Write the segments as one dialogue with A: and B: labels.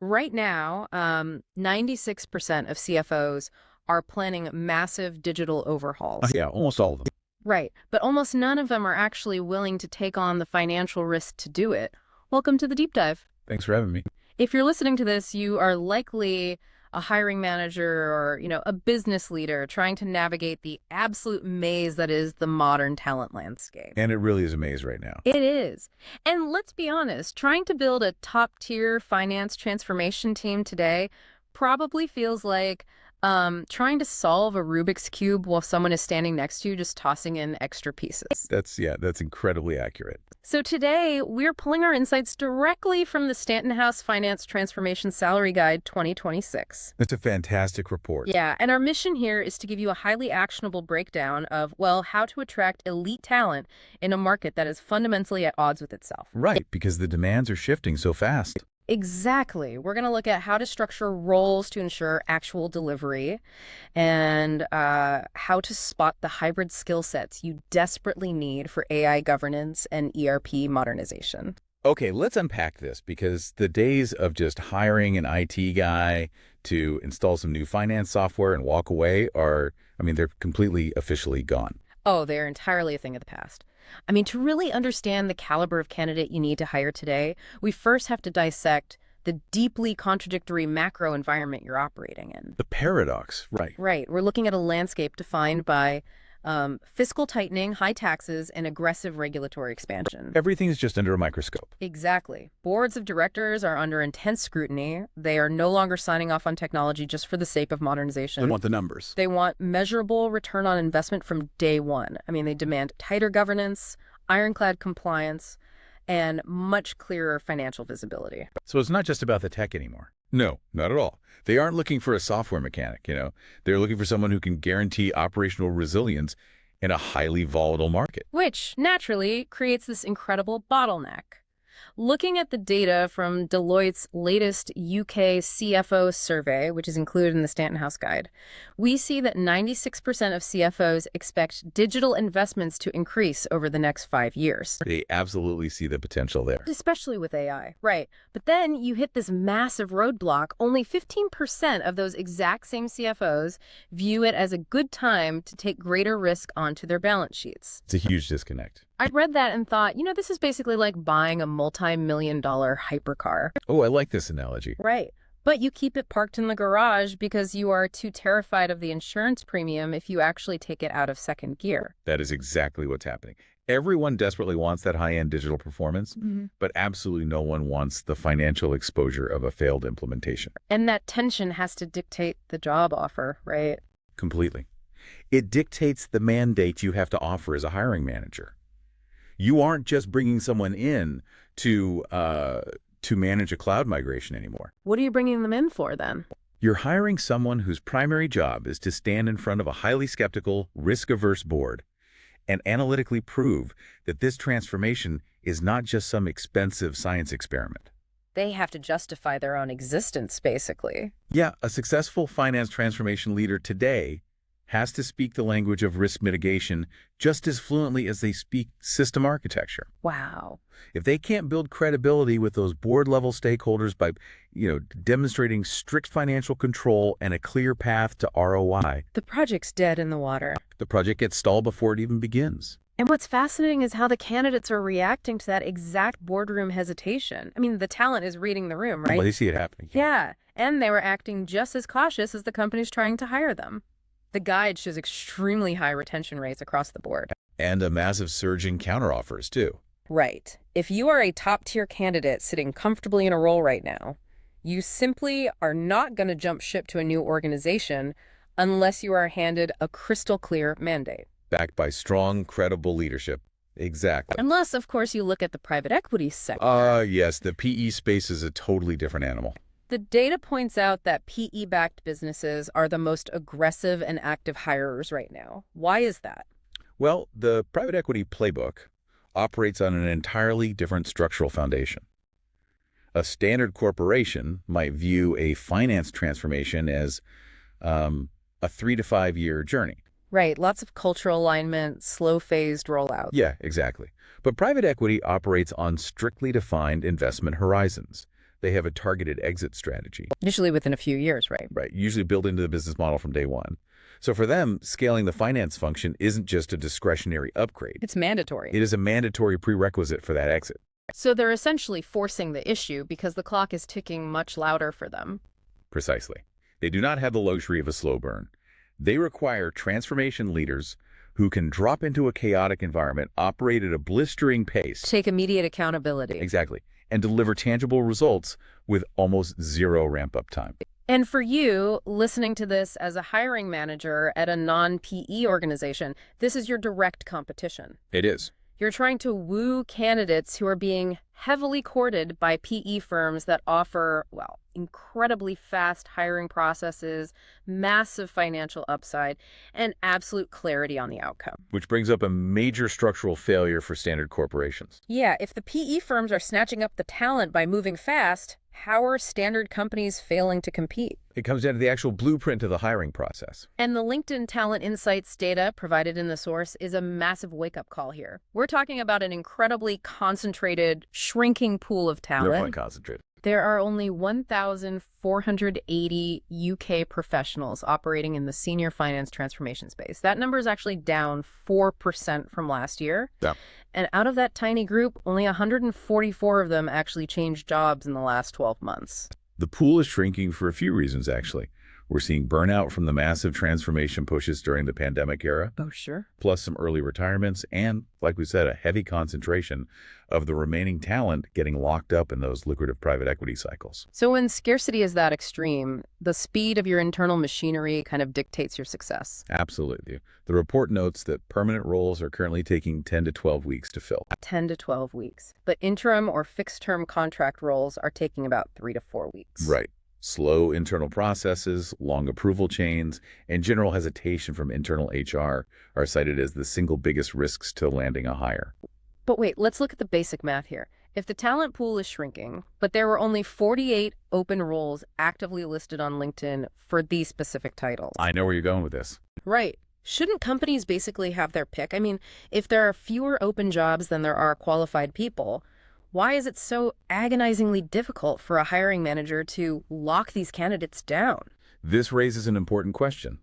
A: Right now, 96% of CFOs are planning massive digital overhauls.
B: Yeah, almost all of them.
A: Right, but almost none of them are actually willing to take on the financial risk to do it. Welcome to the deep dive.
B: Thanks for having me.
A: If you're listening to this, you are likely a hiring manager or, a business leader trying to navigate the absolute maze that is the modern talent landscape.
B: And it really is a maze right now.
A: It is. And let's be honest, trying to build a top-tier finance transformation team today probably feels like trying to solve a Rubik's Cube while someone is standing next to you just tossing in extra pieces.
B: That's incredibly accurate.
A: So today, we're pulling our insights directly from the Stanton House Finance Transformation Salary Guide 2026.
B: It's a fantastic report.
A: Yeah, and our mission here is to give you a highly actionable breakdown of, well, how to attract elite talent in a market that is fundamentally at odds with itself.
B: Right, because the demands are shifting so fast.
A: Exactly. We're going to look at how to structure roles to ensure actual delivery and how to spot the hybrid skill sets you desperately need for AI governance and ERP modernization.
B: Okay, let's unpack this because the days of just hiring an IT guy to install some new finance software and walk away they're completely officially gone.
A: Oh, they're entirely a thing of the past. I mean, to really understand the caliber of candidate you need to hire today, we first have to dissect the deeply contradictory macro environment you're operating in.
B: The paradox, right.
A: Right. We're looking at a landscape defined by fiscal tightening, high taxes, and aggressive regulatory expansion.
B: Everything's just under a microscope.
A: Exactly. Boards of directors are under intense scrutiny. They are no longer signing off on technology just for the sake of modernization.
B: They want the numbers.
A: They want measurable return on investment from day one. I mean, they demand tighter governance, ironclad compliance, and much clearer financial visibility.
B: So it's not just about the tech anymore. No, not at all. They aren't looking for a software mechanic, They're looking for someone who can guarantee operational resilience in a highly volatile market.
A: Which, naturally, creates this incredible bottleneck. Looking at the data from Deloitte's latest UK CFO survey, which is included in the Stanton House Guide, we see that 96% of CFOs expect digital investments to increase over the next 5 years.
B: They absolutely see the potential there.
A: Especially with AI, right. But then you hit this massive roadblock. Only 15% of those exact same CFOs view it as a good time to take greater risk onto their balance sheets.
B: It's a huge disconnect.
A: I read that and thought, this is basically like buying a multi-million-dollar hypercar.
B: Oh, I like this analogy.
A: Right. But you keep it parked in the garage because you are too terrified of the insurance premium if you actually take it out of second gear.
B: That is exactly what's happening. Everyone desperately wants that high-end digital performance, but absolutely no one wants the financial exposure of a failed implementation.
A: And that tension has to dictate the job offer, right?
B: Completely. It dictates the mandate you have to offer as a hiring manager. You aren't just bringing someone in to manage a cloud migration anymore.
A: What are you bringing them in for, then?
B: You're hiring someone whose primary job is to stand in front of a highly skeptical, risk-averse board and analytically prove that this transformation is not just some expensive science experiment.
A: They have to justify their own existence, basically.
B: Yeah, a successful finance transformation leader today has to speak the language of risk mitigation just as fluently as they speak system architecture.
A: Wow.
B: If they can't build credibility with those board-level stakeholders by, demonstrating strict financial control and a clear path to ROI,
A: the project's dead in the water.
B: the project gets stalled before it even begins.
A: And what's fascinating is how the candidates are reacting to that exact boardroom hesitation. I mean, the talent is reading the room, right?
B: Well, they see it happening.
A: Yeah, and they were acting just as cautious as the companies trying to hire them. The guide shows extremely high retention rates across the board.
B: And a massive surge in counteroffers, too.
A: Right. If you are a top-tier candidate sitting comfortably in a role right now, you simply are not going to jump ship to a new organization unless you are handed a crystal-clear mandate.
B: Backed by strong, credible leadership. Exactly.
A: Unless, of course, you look at the private equity sector.
B: Yes, the PE space is a totally different animal.
A: The data points out that PE-backed businesses are the most aggressive and active hirers right now. Why is that?
B: Well, the private equity playbook operates on an entirely different structural foundation. A standard corporation might view a finance transformation as a 3 to 5 year journey.
A: Right, lots of cultural alignment, slow-phased rollout.
B: Yeah, exactly. But private equity operates on strictly defined investment horizons. They have a targeted exit strategy,
A: Usually within a few years, right?
B: right? Usually built into the business model from day one. So for them, scaling the finance function isn't just a discretionary upgrade.
A: It's mandatory.
B: It is a mandatory prerequisite for that exit.
A: So they're essentially forcing the issue because the clock is ticking much louder for them.
B: Precisely. They do not have the luxury of a slow burn. They require transformation leaders who can drop into a chaotic environment, operate at a blistering pace.
A: Take immediate accountability.
B: Exactly. And deliver tangible results with almost zero ramp-up time.
A: And for you, listening to this as a hiring manager at a non-PE organization, this is your direct competition.
B: It is.
A: You're trying to woo candidates who are being heavily courted by PE firms that offer, well, incredibly fast hiring processes, massive financial upside, and absolute clarity on the outcome.
B: Which brings up a major structural failure for standard corporations.
A: Yeah, if the PE firms are snatching up the talent by moving fast, how are standard companies failing to compete?
B: It comes down to the actual blueprint of the hiring process.
A: And the LinkedIn Talent Insights data provided in the source is a massive wake-up call here. We're talking about an incredibly concentrated, shrinking pool of talent.
B: They're quite concentrated.
A: There are only 1,480 UK professionals operating in the senior finance transformation space. That number is actually down 4% from last year.
B: Yeah.
A: And out of that tiny group, only 144 of them actually changed jobs in the last 12 months.
B: The pool is shrinking for a few reasons, actually. We're seeing burnout from the massive transformation pushes during the pandemic era.
A: Oh, sure.
B: Plus some early retirements and, like we said, a heavy concentration of the remaining talent getting locked up in those lucrative private equity cycles.
A: So when scarcity is that extreme, the speed of your internal machinery kind of dictates your success.
B: Absolutely. The report notes that permanent roles are currently taking 10 to 12 weeks to fill.
A: 10 to 12 weeks. But interim or fixed-term contract roles are taking about 3 to 4 weeks.
B: Right. Slow internal processes, long approval chains, and general hesitation from internal HR are cited as the single biggest risks to landing a hire.
A: But wait, let's look at the basic math here. If the talent pool is shrinking, but there were only 48 open roles actively listed on LinkedIn for these specific titles.
B: I know where you're going with this.
A: Right. Shouldn't companies basically have their pick? I mean, if there are fewer open jobs than there are qualified people, why is it so agonizingly difficult for a hiring manager to lock these candidates down?
B: This raises an important question.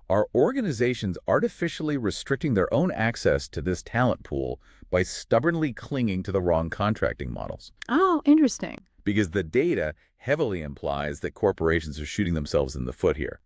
B: Are organizations artificially restricting their own access to this talent pool by stubbornly clinging to the wrong contracting models?
A: Oh, interesting.
B: Because the data heavily implies that corporations are shooting themselves in the foot here.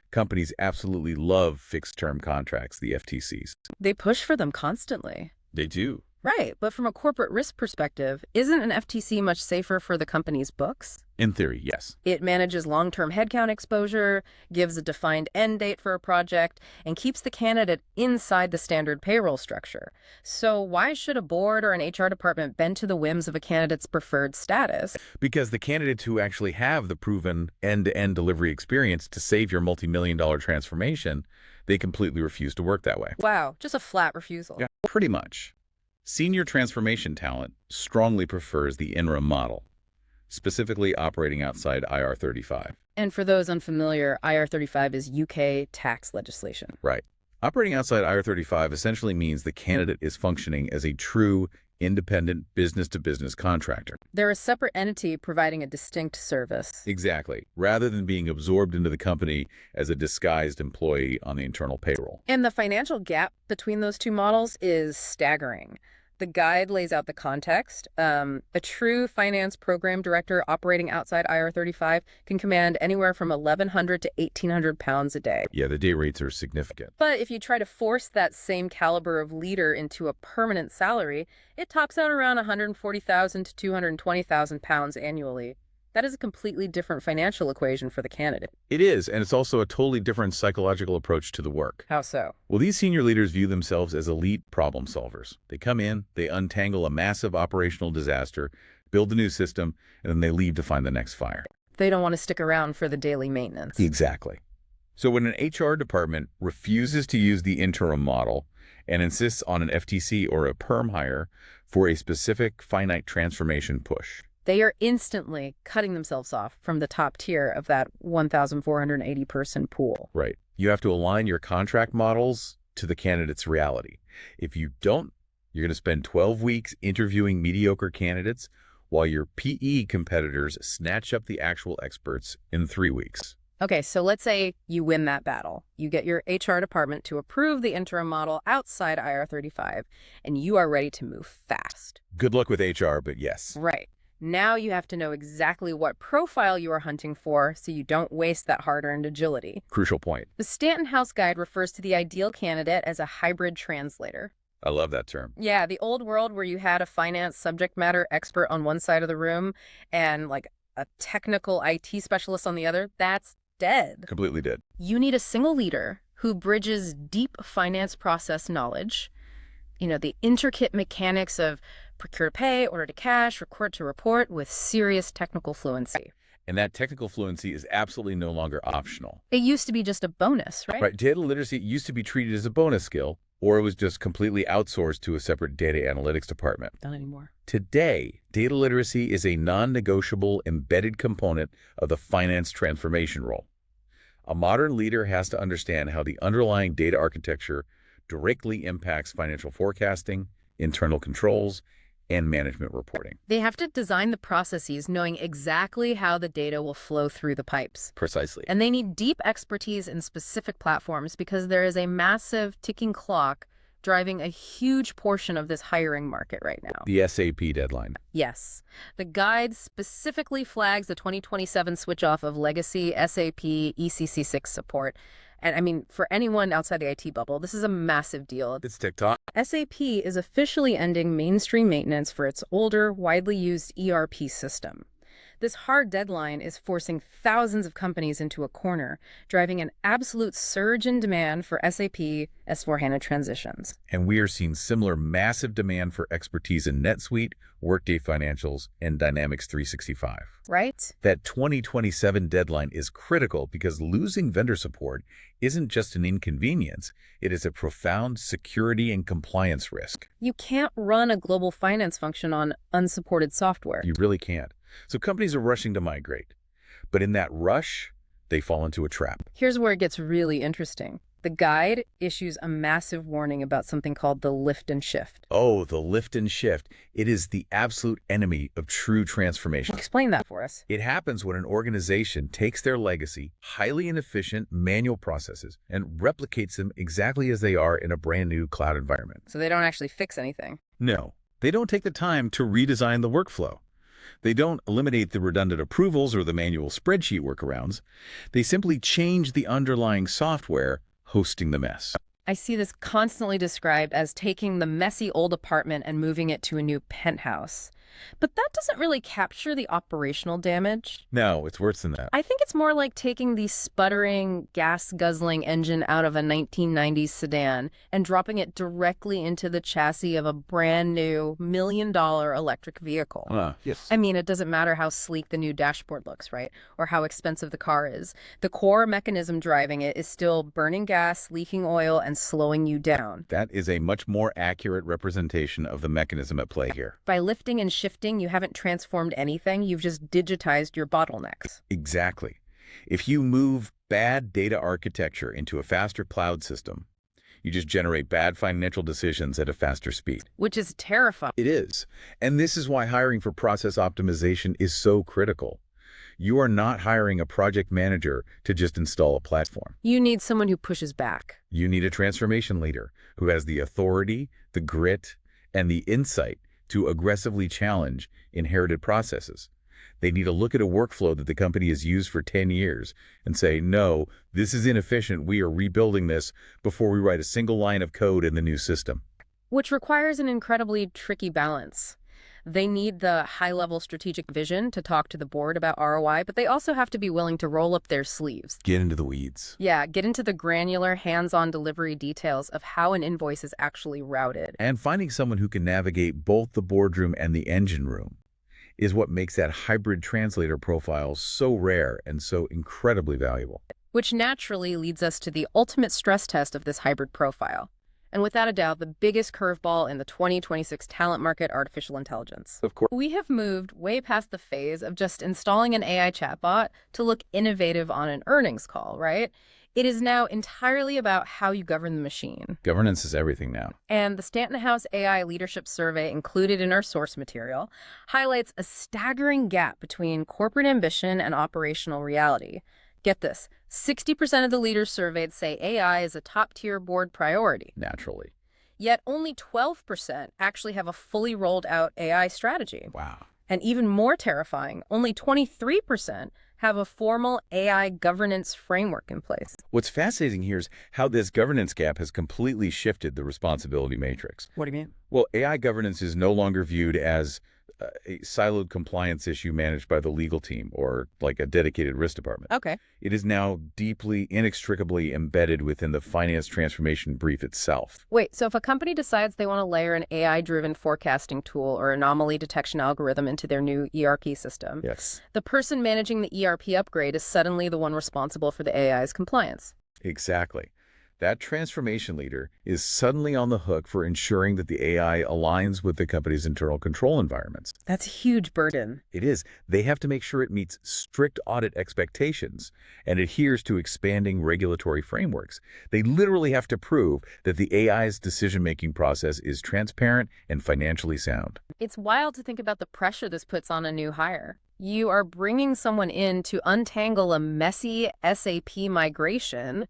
B: Companies absolutely love fixed-term contracts, the FTCs.
A: They push for them constantly.
B: They do.
A: Right, but from a corporate risk perspective, isn't an FTC much safer for the company's books?
B: In theory, yes.
A: It manages long-term headcount exposure, gives a defined end date for a project, and keeps the candidate inside the standard payroll structure. So why should a board or an HR department bend to the whims of a candidate's preferred status?
B: Because the candidates who actually have the proven end-to-end delivery experience to save your multi-million-dollar transformation, they completely refuse to work that way.
A: Wow, just a flat refusal.
B: Yeah, pretty much. Senior transformation talent strongly prefers the interim model, specifically operating outside IR35.
A: And for those unfamiliar, IR35 is UK tax legislation.
B: Right. Operating outside IR35 essentially means the candidate is functioning as a true, independent business-to-business contractor.
A: They're a separate entity providing a distinct service.
B: Exactly, rather than being absorbed into the company as a disguised employee on the internal payroll.
A: And the financial gap between those two models is staggering. The guide lays out the context. A true finance program director operating outside IR35 can command anywhere from 1,100 to 1,800 pounds a day.
B: Yeah, the day rates are significant.
A: But if you try to force that same caliber of leader into a permanent salary, it tops out around 140,000 to 220,000 pounds annually. That is a completely different financial equation for the candidate.
B: It is, and it's also a totally different psychological approach to the work.
A: How so?
B: Well, these senior leaders view themselves as elite problem solvers. They come in, they untangle a massive operational disaster, build a new system, and then they leave to find the next fire.
A: They don't want to stick around for the daily maintenance.
B: Exactly. So when an HR department refuses to use the interim model and insists on an FTC or a perm hire for a specific finite transformation push,
A: they are instantly cutting themselves off from the top tier of that 1,480 person pool.
B: right, you have to align your contract models to the candidate's reality. If you don't, you're going to spend 12 weeks interviewing mediocre candidates while your PE competitors snatch up the actual experts in 3 weeks.
A: Okay, so let's say you win that battle. You get your HR department to approve the interim model outside IR35, and you are ready to move fast.
B: Good luck with HR, but yes.
A: Right. Now you have to know exactly what profile you are hunting for so you don't waste that hard-earned agility.
B: Crucial point.
A: The Stanton House Guide refers to the ideal candidate as a hybrid translator.
B: I love that term.
A: Yeah, the old world where you had a finance subject matter expert on one side of the room and like a technical IT specialist on the other, that's dead.
B: Completely did.
A: You need a single leader who bridges deep finance process knowledge, the intricate mechanics of procure to pay, order to cash, record to report with serious technical fluency.
B: And that technical fluency is absolutely no longer optional.
A: It used to be just a bonus, right?
B: Right. Data literacy used to be treated as a bonus skill, or it was just completely outsourced to a separate data analytics department.
A: Not anymore.
B: Today, data literacy is a non-negotiable embedded component of the finance transformation role. A modern leader has to understand how the underlying data architecture directly impacts financial forecasting, internal controls, and management reporting.
A: They have to design the processes knowing exactly how the data will flow through the pipes.
B: Precisely.
A: And they need deep expertise in specific platforms because there is a massive ticking clock driving a huge portion of this hiring market right now.
B: The SAP deadline.
A: Yes. The guide specifically flags the 2027 switch off of legacy SAP ECC6 support. And I mean, for anyone outside the IT bubble, this is a massive deal.
B: It's TikTok.
A: SAP is officially ending mainstream maintenance for its older, widely used ERP system. This hard deadline is forcing thousands of companies into a corner, driving an absolute surge in demand for SAP S/4HANA transitions.
B: And we are seeing similar massive demand for expertise in NetSuite, Workday Financials, and Dynamics 365.
A: Right?
B: That 2027 deadline is critical because losing vendor support isn't just an inconvenience, it is a profound security and compliance risk.
A: You can't run a global finance function on unsupported software.
B: You really can't. So companies are rushing to migrate. But in that rush, they fall into a trap.
A: Here's where it gets really interesting. The guide issues a massive warning about something called the lift and shift.
B: Oh, the lift and shift. It is the absolute enemy of true transformation.
A: Explain that for us.
B: It happens when an organization takes their legacy, highly inefficient manual processes and replicates them exactly as they are in a brand new cloud environment.
A: So they don't actually fix anything.
B: No, they don't take the time to redesign the workflow. They don't eliminate the redundant approvals or the manual spreadsheet workarounds. They simply change the underlying software hosting the mess.
A: I see this constantly described as taking the messy old apartment and moving it to a new penthouse. But that doesn't really capture the operational damage.
B: No, it's worse than that.
A: I think it's more like taking the sputtering, gas-guzzling engine out of a 1990s sedan and dropping it directly into the chassis of a brand new $1 million electric vehicle.
B: Yes.
A: I mean, it doesn't matter how sleek the new dashboard looks, right? Or how expensive the car is. The core mechanism driving it is still burning gas, leaking oil, and slowing you down.
B: That is a much more accurate representation of the mechanism at play here.
A: By lifting and shifting, you haven't transformed anything. You've just digitized your bottlenecks.
B: Exactly. If you move bad data architecture into a faster cloud system, you just generate bad financial decisions at a faster speed.
A: Which is terrifying.
B: It is. And this is why hiring for process optimization is so critical. You are not hiring a project manager to just install a platform.
A: You need someone who pushes back.
B: You need a transformation leader who has the authority, the grit, and the insight to aggressively challenge inherited processes. They need to look at a workflow that the company has used for 10 years and say, no, this is inefficient. We are rebuilding this before we write a single line of code in the new system.
A: Which requires an incredibly tricky balance. They need the high-level strategic vision to talk to the board about ROI, but they also have to be willing to roll up their sleeves.
B: Get into the weeds.
A: Yeah, get into the granular, hands-on delivery details of how an invoice is actually routed.
B: And finding someone who can navigate both the boardroom and the engine room is what makes that hybrid translator profile so rare and so incredibly valuable.
A: Which naturally leads us to the ultimate stress test of this hybrid profile. And without a doubt, the biggest curveball in the 2026 talent market, artificial intelligence.
B: Of course.
A: We have moved way past the phase of just installing an AI chatbot to look innovative on an earnings call, right? It is now entirely about how you govern the machine.
B: Governance is everything now.
A: And the Stanton House AI Leadership Survey, included in our source material, highlights a staggering gap between corporate ambition and operational reality. Get this, 60% of the leaders surveyed say AI is a top-tier board priority.
B: Naturally.
A: Yet only 12% actually have a fully rolled out AI strategy.
B: Wow.
A: And even more terrifying, only 23% have a formal AI governance framework in place.
B: What's fascinating here is how this governance gap has completely shifted the responsibility matrix.
A: What do you mean?
B: Well, AI governance is no longer viewed as a siloed compliance issue managed by the legal team or like a dedicated risk department.
A: Okay.
B: It is now deeply, inextricably embedded within the finance transformation brief itself.
A: Wait, so if a company decides they want to layer an AI-driven forecasting tool or anomaly detection algorithm into their new ERP system,
B: Yes.
A: the person managing the ERP upgrade is suddenly the one responsible for the AI's compliance.
B: Exactly. That transformation leader is suddenly on the hook for ensuring that the AI aligns with the company's internal control environments.
A: That's a huge burden.
B: It is. They have to make sure it meets strict audit expectations and adheres to expanding regulatory frameworks. They literally have to prove that the AI's decision-making process is transparent and financially sound.
A: It's wild to think about the pressure this puts on a new hire. You are bringing someone in to untangle a messy SAP migration,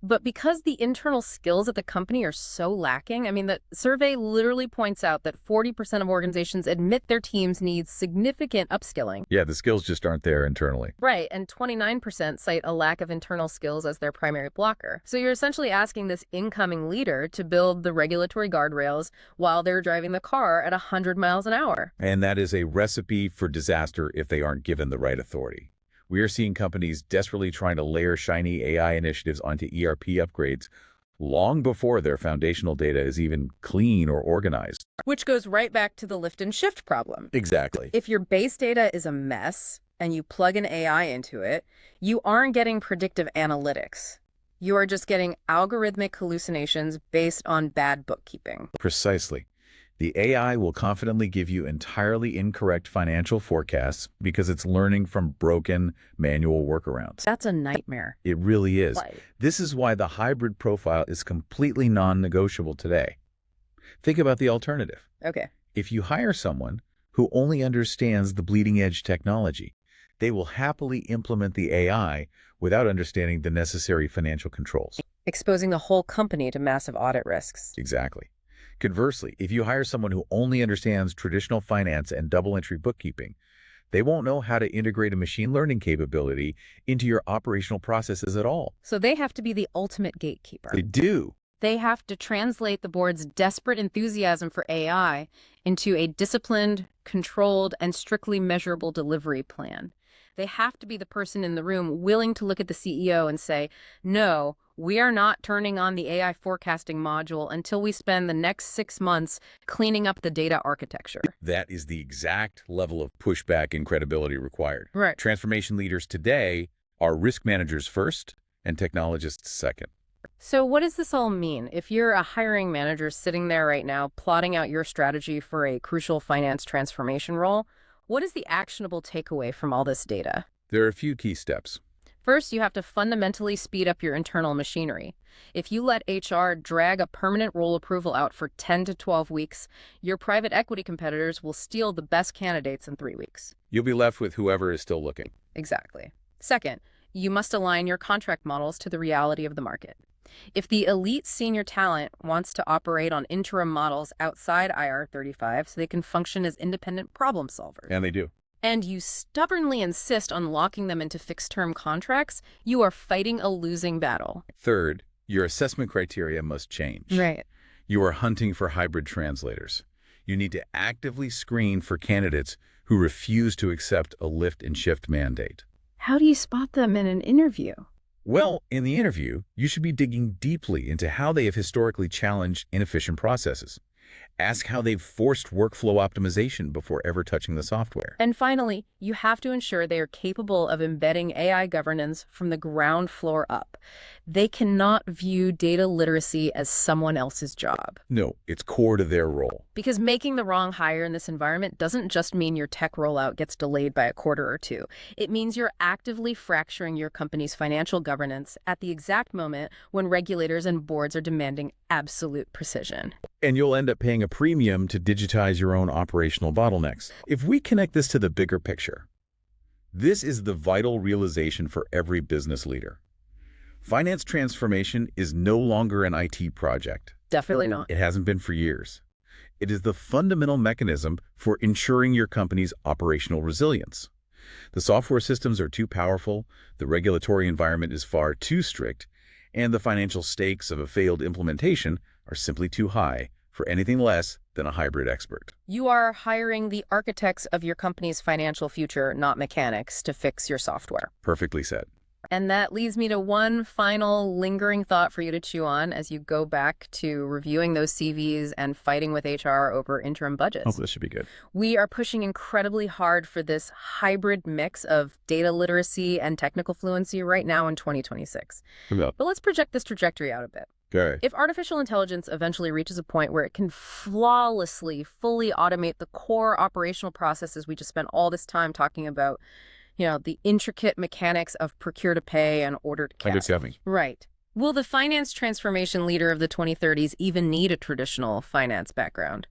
A: but because the internal skills at the company are so lacking, I mean, the survey literally points out that 40% of organizations admit their teams need significant upskilling.
B: Yeah, the skills just aren't there internally.
A: Right, and 29% cite a lack of internal skills as their primary blocker. So you're essentially asking this incoming leader to build the regulatory guardrails while they're driving the car at 100 miles an hour.
B: And that is a recipe for disaster if they aren't given the right authority. We are seeing companies desperately trying to layer shiny AI initiatives onto ERP upgrades long before their foundational data is even clean or organized.
A: Which goes right back to the lift and shift problem.
B: Exactly.
A: If your base data is a mess and you plug an AI into it, you aren't getting predictive analytics. You are just getting algorithmic hallucinations based on bad bookkeeping.
B: Precisely. The AI will confidently give you entirely incorrect financial forecasts because it's learning from broken manual workarounds.
A: That's a nightmare.
B: It really is.
A: Like,
B: This is why the hybrid profile is completely non-negotiable today. Think about the alternative.
A: okay.
B: If you hire someone who only understands the bleeding-edge technology, they will happily implement the AI without understanding the necessary financial controls.
A: Exposing the whole company to massive audit risks.
B: Exactly. Conversely, if you hire someone who only understands traditional finance and double-entry bookkeeping, they won't know how to integrate a machine learning capability into your operational processes at all.
A: So they have to be the ultimate gatekeeper.
B: They do.
A: They have to translate the board's desperate enthusiasm for AI into a disciplined, controlled, and strictly measurable delivery plan. They have to be the person in the room willing to look at the CEO and say, no, we are not turning on the AI forecasting module until we spend the next 6 months cleaning up the data architecture.
B: That is the exact level of pushback and credibility required.
A: Right.
B: Transformation leaders today are risk managers first and technologists second.
A: So what does this all mean? If you're a hiring manager sitting there right now plotting out your strategy for a crucial finance transformation role, what is the actionable takeaway from all this data?
B: There are a few key steps.
A: First, you have to fundamentally speed up your internal machinery. If you let HR drag a permanent role approval out for 10 to 12 weeks, your private equity competitors will steal the best candidates in 3 weeks.
B: You'll be left with whoever is still looking.
A: Exactly. Second, you must align your contract models to the reality of the market. If the elite senior talent wants to operate on interim models outside IR35 so they can function as independent problem solvers,
B: And they do.
A: and you stubbornly insist on locking them into fixed-term contracts, you are fighting a losing battle.
B: Third, your assessment criteria must change.
A: Right.
B: You are hunting for hybrid translators. You need to actively screen for candidates who refuse to accept a lift and shift mandate.
A: How do you spot them in an interview?
B: Well, in the interview, you should be digging deeply into how they have historically challenged inefficient processes. Ask how they've forced workflow optimization before ever touching the software.
A: And finally, you have to ensure they are capable of embedding AI governance from the ground floor up. They cannot view data literacy as someone else's job.
B: No, it's core to their role.
A: Because making the wrong hire in this environment doesn't just mean your tech rollout gets delayed by a quarter or two. It means you're actively fracturing your company's financial governance at the exact moment when regulators and boards are demanding absolute precision.
B: And you'll end up paying a premium to digitize your own operational bottlenecks. If we connect this to the bigger picture, this is the vital realization for every business leader. Finance transformation is no longer an IT project.
A: Definitely not.
B: It hasn't been for years. It is the fundamental mechanism for ensuring your company's operational resilience. The software systems are too powerful, the regulatory environment is far too strict, and the financial stakes of a failed implementation are simply too high for anything less than a hybrid expert.
A: You are hiring the architects of your company's financial future, not mechanics, to fix your software.
B: Perfectly said.
A: And that leads me to one final lingering thought for you to chew on as you go back to reviewing those CVs and fighting with HR over interim budgets.
B: Oh, this should be good.
A: We are pushing incredibly hard for this hybrid mix of data literacy and technical fluency right now in 2026. But let's project this trajectory out a bit.
B: Okay.
A: If artificial intelligence eventually reaches a point where it can flawlessly, fully automate the core operational processes we just spent all this time talking about, the intricate mechanics of procure to pay and order to cash. Right. Will the finance transformation leader of the 2030s even need a traditional finance background?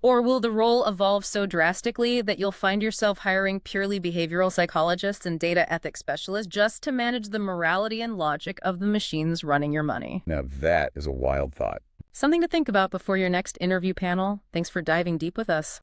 A: Or will the role evolve so drastically that you'll find yourself hiring purely behavioral psychologists and data ethics specialists just to manage the morality and logic of the machines running your money?
B: Now that is a wild thought.
A: Something to think about before your next interview panel. Thanks for diving deep with us.